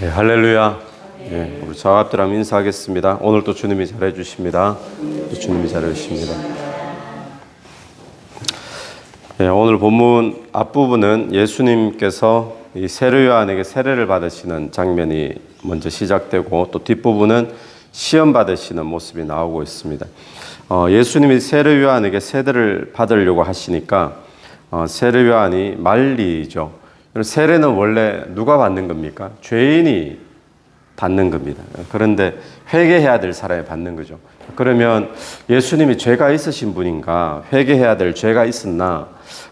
네, 할렐루야. 네, 우리 자갑들 한번 인사하겠습니다. 오늘 또 주님이 잘해 주십니다. 또 주님이 잘해 주십니다. 네, 오늘 본문 앞부분은 예수님께서 이 세례 요한에게 세례를 받으시는 장면이 먼저 시작되고, 또 뒷부분은 시험 받으시는 모습이 나오고 있습니다. 예수님이 세례 요한에게 세례를 받으려고 하시니까 세례 요한이 말리죠. 세례는 원래 누가 받는 겁니까? 죄인이 받는 겁니다. 그런데 회개해야 될 사람이 받는 거죠. 그러면 예수님이 죄가 있으신 분인가? 회개해야 될 죄가 있었나?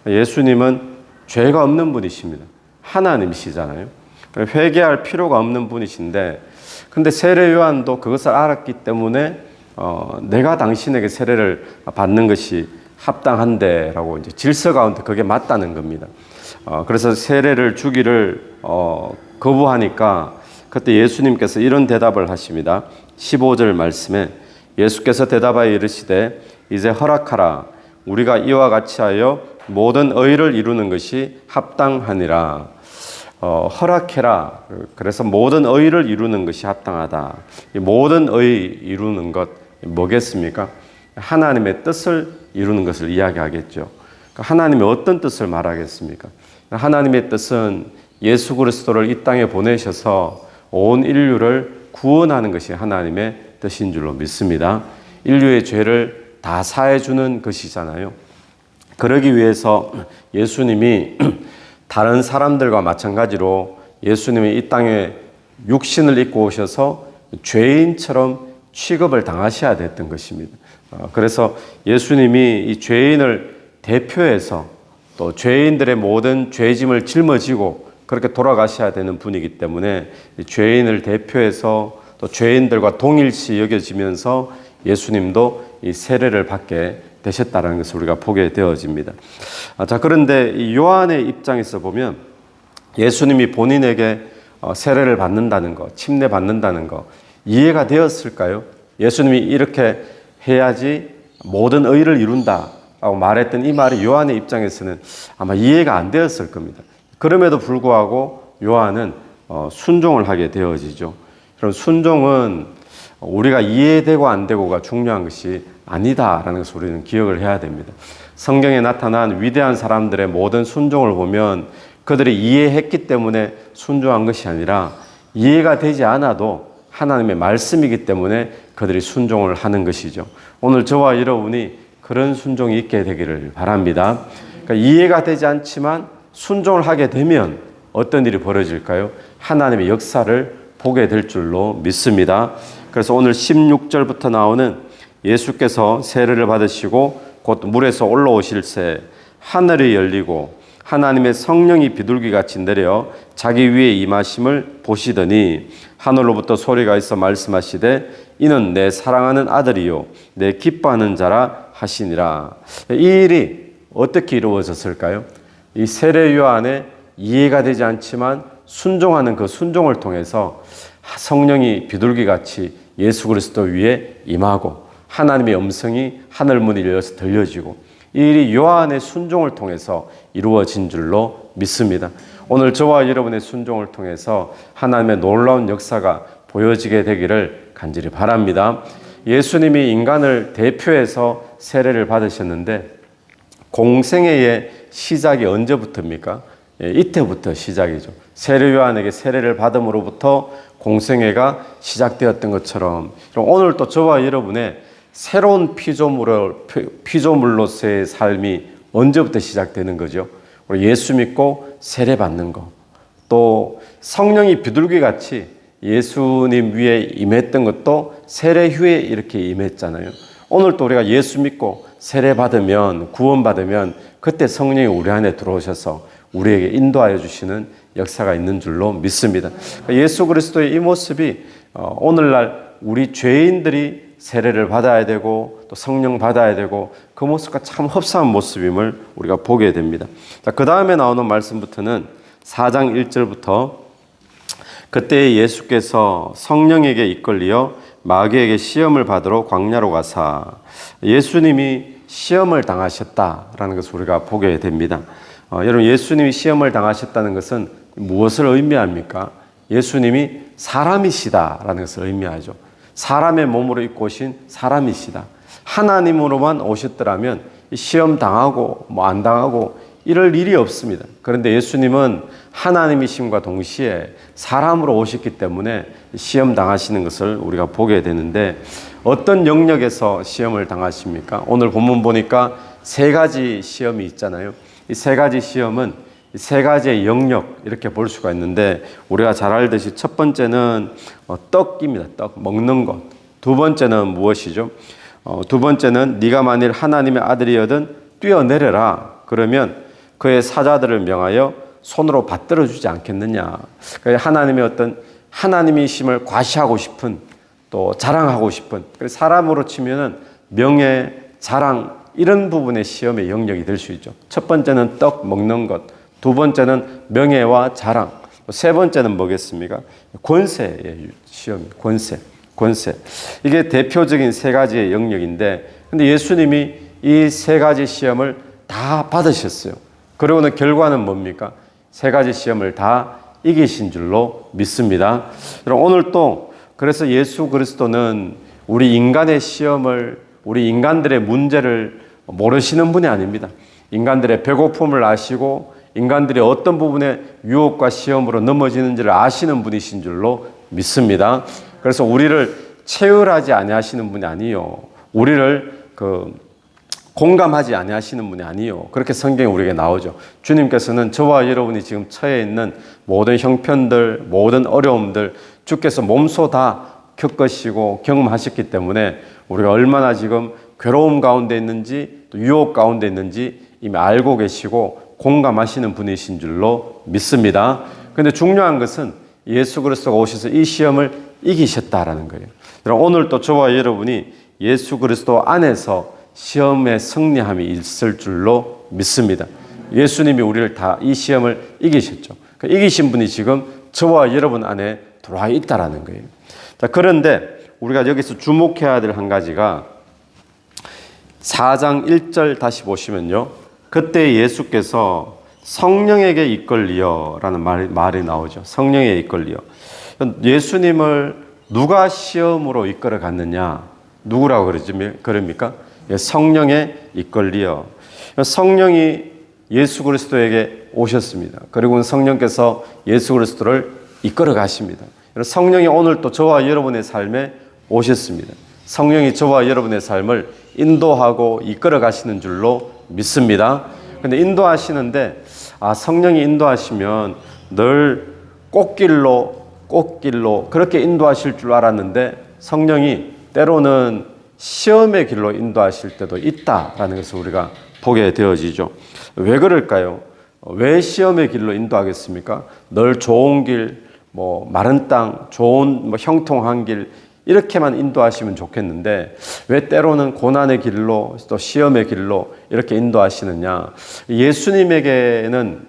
예수님은 죄가 없는 분이십니다. 하나님이시잖아요. 회개할 필요가 없는 분이신데, 근데 세례 요한도 그것을 알았기 때문에 내가 당신에게 세례를 받는 것이 합당한데라고 이제 질서 가운데 그게 맞다는 겁니다. 그래서 세례를 주기를 거부하니까 그때 예수님께서 이런 대답을 하십니다. 15절 말씀에 예수께서 대답하여 이르시되 이제 허락하라. 우리가 이와 같이 하여 모든 의를 이루는 것이 합당하니라. 허락해라. 그래서 모든 의를 이루는 것이 합당하다. 이 모든 의 이루는 것 뭐겠습니까? 하나님의 뜻을 이루는 것을 이야기하겠죠. 하나님이 어떤 뜻을 말하겠습니까? 하나님의 뜻은 예수 그리스도를 이 땅에 보내셔서 온 인류를 구원하는 것이 하나님의 뜻인 줄로 믿습니다. 인류의 죄를 다 사해주는 것이잖아요. 그러기 위해서 예수님이 다른 사람들과 마찬가지로 예수님이 이 땅에 육신을 입고 오셔서 죄인처럼 취급을 당하셔야 됐던 것입니다. 그래서 예수님이 이 죄인을 대표해서 또 죄인들의 모든 죄짐을 짊어지고 그렇게 돌아가셔야 되는 분이기 때문에 죄인을 대표해서 또 죄인들과 동일시 여겨지면서 예수님도 이 세례를 받게 되셨다는 것을 우리가 보게 되어집니다. 자, 그런데 이 요한의 입장에서 보면 예수님이 본인에게 세례를 받는다는 것, 침례 받는다는 것 이해가 되었을까요? 예수님이 이렇게 해야지 모든 의를 이룬다 라고 말했던 이 말이 요한의 입장에서는 아마 이해가 안 되었을 겁니다. 그럼에도 불구하고 요한은 순종을 하게 되어지죠. 그럼 순종은 우리가 이해되고 안 되고가 중요한 것이 아니다라는 것을 우리는 기억을 해야 됩니다. 성경에 나타난 위대한 사람들의 모든 순종을 보면 그들이 이해했기 때문에 순종한 것이 아니라 이해가 되지 않아도 하나님의 말씀이기 때문에 그들이 순종을 하는 것이죠. 오늘 저와 여러분이 그런 순종이 있게 되기를 바랍니다. 그러니까 이해가 되지 않지만 순종을 하게 되면 어떤 일이 벌어질까요? 하나님의 역사를 보게 될 줄로 믿습니다. 그래서 오늘 16절부터 나오는 예수께서 세례를 받으시고 곧 물에서 올라오실새 하늘이 열리고 하나님의 성령이 비둘기같이 내려 자기 위에 임하심을 보시더니 하늘로부터 소리가 있어 말씀하시되 이는 내 사랑하는 아들이요 내 기뻐하는 자라 하시니라. 이 일이 어떻게 이루어졌을까요? 이 세례 요한의 이해가 되지 않지만 순종하는 그 순종을 통해서 성령이 비둘기같이 예수 그리스도 위에 임하고 하나님의 음성이 하늘 문이 열려서 들려지고 이 일이 요한의 순종을 통해서 이루어진 줄로 믿습니다. 오늘 저와 여러분의 순종을 통해서 하나님의 놀라운 역사가 보여지게 되기를 간절히 바랍니다. 예수님이 인간을 대표해서 세례를 받으셨는데 공생애의 시작이 언제부터입니까? 이때부터 시작이죠. 세례 요한에게 세례를 받음으로부터 공생애가 시작되었던 것처럼 오늘 또 저와 여러분의 새로운 피조물로서의 삶이 언제부터 시작되는 거죠? 우리 예수 믿고 세례 받는 거, 또 성령이 비둘기같이 예수님 위에 임했던 것도 세례 후에 이렇게 임했잖아요. 오늘 또 우리가 예수 믿고 세례 받으면, 구원 받으면 그때 성령이 우리 안에 들어오셔서 우리에게 인도하여 주시는 역사가 있는 줄로 믿습니다. 예수 그리스도의 이 모습이 오늘날 우리 죄인들이 세례를 받아야 되고 또 성령 받아야 되고 그 모습과 참 흡사한 모습임을 우리가 보게 됩니다. 자, 그 다음에 나오는 말씀부터는 4장 1절부터 그때 예수께서 성령에게 이끌리어 마귀에게 시험을 받으러 광야로 가사 예수님이 시험을 당하셨다라는 것을 우리가 보게 됩니다. 여러분 예수님이 시험을 당하셨다는 것은 무엇을 의미합니까? 예수님이 사람이시다라는 것을 의미하죠. 사람의 몸으로 입고 오신 사람이시다. 하나님으로만 오셨더라면 시험 당하고 안 당하고 이럴 일이 없습니다. 그런데 예수님은 하나님이심과 동시에 사람으로 오셨기 때문에 시험 당하시는 것을 우리가 보게 되는데, 어떤 영역에서 시험을 당하십니까? 오늘 본문 보니까 세 가지 시험이 있잖아요. 이 세 가지 시험은 세 가지의 영역, 이렇게 볼 수가 있는데, 우리가 잘 알듯이 첫 번째는 떡입니다. 떡, 먹는 것. 두 번째는 무엇이죠? 두 번째는 네가 만일 하나님의 아들이거든 뛰어내려라. 그러면 그의 사자들을 명하여 손으로 받들어 주지 않겠느냐. 하나님의 어떤 하나님이심을 과시하고 싶은, 또 자랑하고 싶은, 사람으로 치면은 명예, 자랑, 이런 부분의 시험의 영역이 될 수 있죠. 첫 번째는 떡 먹는 것, 두 번째는 명예와 자랑, 세 번째는 뭐겠습니까? 권세의 시험, 권세. 이게 대표적인 세 가지의 영역인데, 근데 예수님이 이 세 가지 시험을 다 받으셨어요. 그러고는 결과는 뭡니까? 세 가지 시험을 다 이기신 줄로 믿습니다. 그럼 오늘 또 그래서 예수 그리스도는 우리 인간의 시험을, 우리 인간들의 문제를 모르시는 분이 아닙니다. 인간들의 배고픔을 아시고 인간들이 어떤 부분에 유혹과 시험으로 넘어지는지를 아시는 분이신 줄로 믿습니다. 그래서 우리를 체휼하지 아니하시는 분이 아니요, 우리를 공감하지 아니하시는 분이 아니요, 그렇게 성경에 우리에게 나오죠. 주님께서는 저와 여러분이 지금 처해 있는 모든 형편들, 모든 어려움들 주께서 몸소 다 겪으시고 경험하셨기 때문에 우리가 얼마나 지금 괴로움 가운데 있는지, 또 유혹 가운데 있는지 이미 알고 계시고 공감하시는 분이신 줄로 믿습니다. 그런데 중요한 것은 예수 그리스도가 오셔서 이 시험을 이기셨다라는 거예요. 오늘 또 저와 여러분이 예수 그리스도 안에서 시험의 승리함이 있을 줄로 믿습니다. 예수님이 우리를 다 이 시험을 이기셨죠. 이기신 분이 지금 저와 여러분 안에 들어와 있다라는 거예요. 자, 그런데 우리가 여기서 주목해야 될 한 가지가 4장 1절 다시 보시면요, 그때 예수께서 성령에게 이끌리어 라는 말이 나오죠. 성령에 이끌리어. 예수님을 누가 시험으로 이끌어 갔느냐? 누구라고 그럽니까? 성령에 이끌리어. 성령이 예수 그리스도에게 오셨습니다. 그리고 성령께서 예수 그리스도를 이끌어 가십니다. 성령이 오늘 또 저와 여러분의 삶에 오셨습니다. 성령이 저와 여러분의 삶을 인도하고 이끌어 가시는 줄로 믿습니다. 근데 인도하시는데, 성령이 인도하시면 늘 꽃길로 그렇게 인도하실 줄 알았는데, 성령이 때로는 시험의 길로 인도하실 때도 있다라는 것을 우리가 보게 되어지죠. 왜 그럴까요? 왜 시험의 길로 인도하겠습니까? 늘 좋은 길, 마른 땅, 좋은 형통한 길, 이렇게만 인도하시면 좋겠는데 왜 때로는 고난의 길로, 또 시험의 길로 이렇게 인도하시느냐? 예수님에게는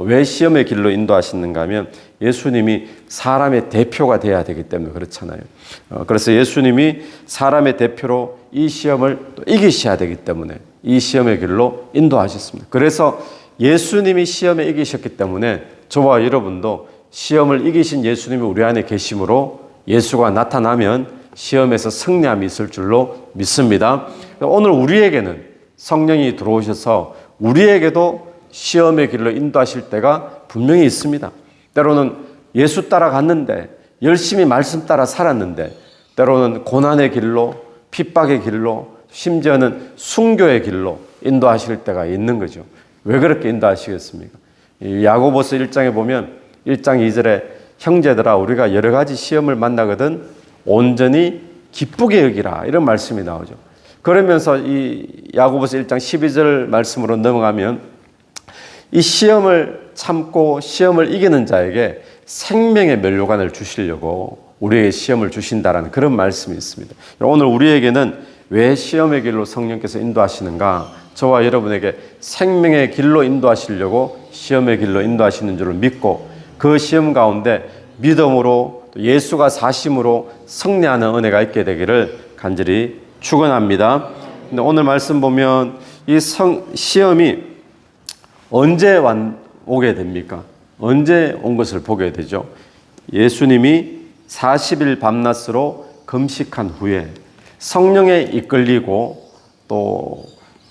왜 시험의 길로 인도하시는가 하면 예수님이 사람의 대표가 돼야 되기 때문에 그렇잖아요. 그래서 예수님이 사람의 대표로 이 시험을 또 이기셔야 되기 때문에 이 시험의 길로 인도하셨습니다. 그래서 예수님이 시험에 이기셨기 때문에 저와 여러분도 시험을 이기신 예수님이 우리 안에 계심으로 예수가 나타나면 시험에서 승리함이 있을 줄로 믿습니다. 오늘 우리에게는 성령이 들어오셔서 우리에게도 시험의 길로 인도하실 때가 분명히 있습니다. 때로는 예수 따라갔는데, 열심히 말씀 따라 살았는데, 때로는 고난의 길로, 핍박의 길로, 심지어는 순교의 길로 인도하실 때가 있는 거죠. 왜 그렇게 인도하시겠습니까? 야고보서 1장에 보면 1장 2절에 형제들아, 우리가 여러 가지 시험을 만나거든 온전히 기쁘게 여기라, 이런 말씀이 나오죠. 그러면서 이 야고보서 1장 12절 말씀으로 넘어가면 이 시험을 참고 시험을 이기는 자에게 생명의 면류관을 주시려고 우리에게 시험을 주신다라는 그런 말씀이 있습니다. 오늘 우리에게는 왜 시험의 길로 성령께서 인도하시는가? 저와 여러분에게 생명의 길로 인도하시려고 시험의 길로 인도하시는 줄을 믿고 그 시험 가운데 믿음으로 예수가 사심으로 승리하는 은혜가 있게 되기를 간절히 축원합니다. 근데 오늘 말씀 보면 이 시험이 언제 오게 됩니까? 언제 온 것을 보게 되죠? 예수님이 40일 밤낮으로 금식한 후에 성령에 이끌리고 또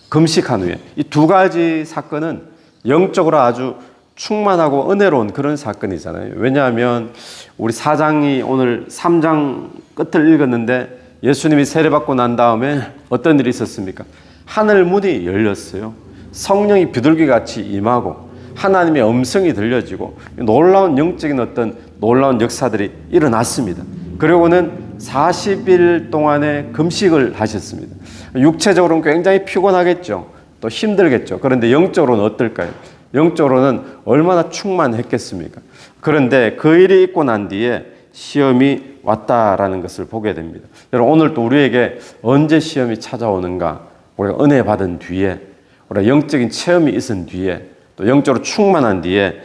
금식한 후에 이 두 가지 사건은 영적으로 아주 충만하고 은혜로운 그런 사건이잖아요. 왜냐하면 우리 4장이 오늘 3장 끝을 읽었는데 예수님이 세례받고 난 다음에 어떤 일이 있었습니까? 하늘 문이 열렸어요. 성령이 비둘기같이 임하고 하나님의 음성이 들려지고 놀라운 영적인 어떤 놀라운 역사들이 일어났습니다. 그리고는 40일 동안의 금식을 하셨습니다. 육체적으로는 굉장히 피곤하겠죠. 또 힘들겠죠. 그런데 영적으로는 어떨까요? 영적으로는 얼마나 충만했겠습니까? 그런데 그 일이 있고 난 뒤에 시험이 왔다라는 것을 보게 됩니다. 여러분, 오늘 또 우리에게 언제 시험이 찾아오는가? 우리가 은혜 받은 뒤에, 우리가 영적인 체험이 있은 뒤에, 또 영적으로 충만한 뒤에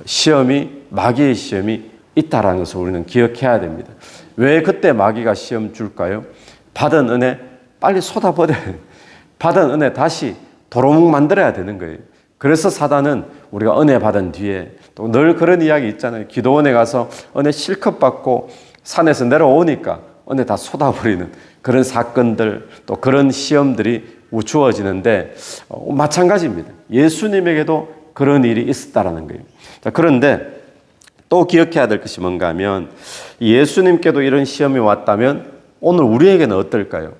시험이, 마귀의 시험이 있다라는 것을 우리는 기억해야 됩니다. 왜 그때 마귀가 시험 줄까요? 받은 은혜 빨리 쏟아버려야 돼요. 받은 은혜 다시 도루묵 만들어야 되는 거예요. 그래서 사단은 우리가 은혜 받은 뒤에 또 늘 그런 이야기 있잖아요. 기도원에 가서 은혜 실컷 받고 산에서 내려오니까 은혜 다 쏟아버리는 그런 사건들, 또 그런 시험들이 주어지는데 마찬가지입니다. 예수님에게도 그런 일이 있었다라는 거예요. 자, 그런데 또 기억해야 될 것이 뭔가 하면 예수님께도 이런 시험이 왔다면 오늘 우리에게는 어떨까요?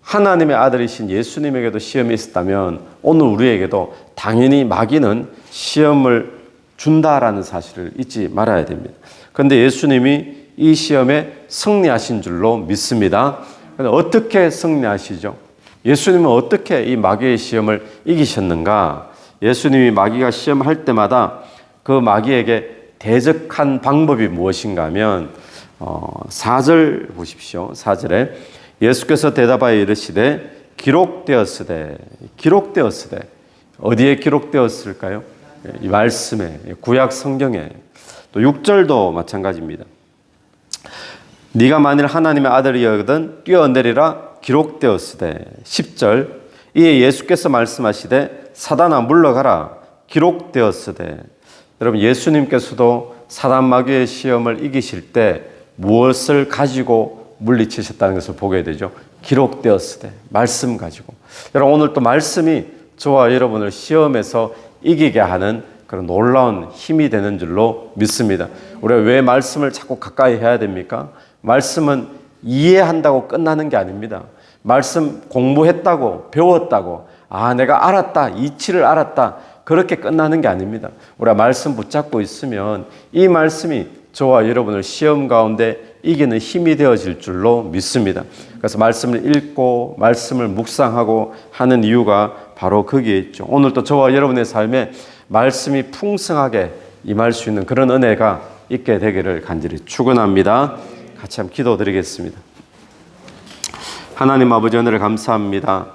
하나님의 아들이신 예수님에게도 시험이 있었다면 오늘 우리에게도 당연히 마귀는 시험을 준다라는 사실을 잊지 말아야 됩니다. 그런데 예수님이 이 시험에 승리하신 줄로 믿습니다. 그런데 어떻게 승리하시죠? 예수님은 어떻게 이 마귀의 시험을 이기셨는가? 예수님이 마귀가 시험할 때마다 그 마귀에게 대적한 방법이 무엇인가 하면 4절 보십시오. 4절에 예수께서 대답하여 이르시되 기록되었으되 어디에 기록되었을까요? 이 말씀에, 구약 성경에. 또 6절도 마찬가지입니다. 네가 만일 하나님의 아들이거든 뛰어내리라 기록되었으되 10절 이에 예수께서 말씀하시되 사단아 물러가라 기록되었으되. 여러분, 예수님께서도 사단 마귀의 시험을 이기실 때 무엇을 가지고 물리치셨다는 것을 보게 되죠. 기록되었으되 말씀 가지고. 여러분, 오늘 또 말씀이 저와 여러분을 시험에서 이기게 하는 그런 놀라운 힘이 되는 줄로 믿습니다. 우리가 왜 말씀을 자꾸 가까이 해야 됩니까? 말씀은 이해한다고 끝나는 게 아닙니다. 말씀 공부했다고, 배웠다고, 내가 알았다, 이치를 알았다, 그렇게 끝나는 게 아닙니다. 우리가 말씀 붙잡고 있으면 이 말씀이 저와 여러분을 시험 가운데 이기는 힘이 되어질 줄로 믿습니다. 그래서 말씀을 읽고 말씀을 묵상하고 하는 이유가 바로 거기에 있죠. 오늘도 저와 여러분의 삶에 말씀이 풍성하게 임할 수 있는 그런 은혜가 있게 되기를 간절히 축원합니다. 같이 한번 기도드리겠습니다. 하나님 아버지, 은혜를 감사합니다.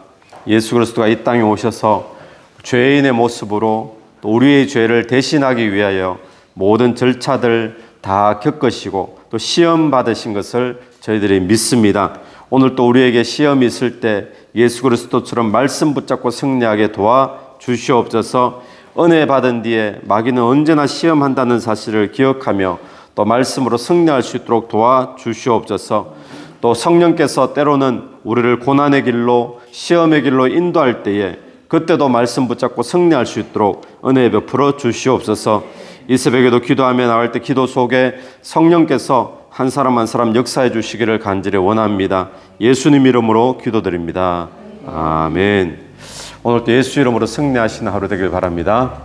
예수 그리스도가 이 땅에 오셔서 죄인의 모습으로 또 우리의 죄를 대신하기 위하여 모든 절차들 다 겪으시고 또 시험 받으신 것을 저희들이 믿습니다. 오늘 또 우리에게 시험이 있을 때 예수 그리스도처럼 말씀 붙잡고 승리하게 도와 주시옵소서. 은혜 받은 뒤에 마귀는 언제나 시험한다는 사실을 기억하며 또 말씀으로 승리할 수 있도록 도와 주시옵소서. 또 성령께서 때로는 우리를 고난의 길로 시험의 길로 인도할 때에 그때도 말씀 붙잡고 승리할 수 있도록 은혜 베풀어 주시옵소서. 이 새벽에도 기도하며 나갈 때 기도 속에 성령께서 한 사람 한 사람 역사해 주시기를 간절히 원합니다. 예수님 이름으로 기도드립니다. 아멘. 오늘도 예수 이름으로 승리하시는 하루 되길 바랍니다.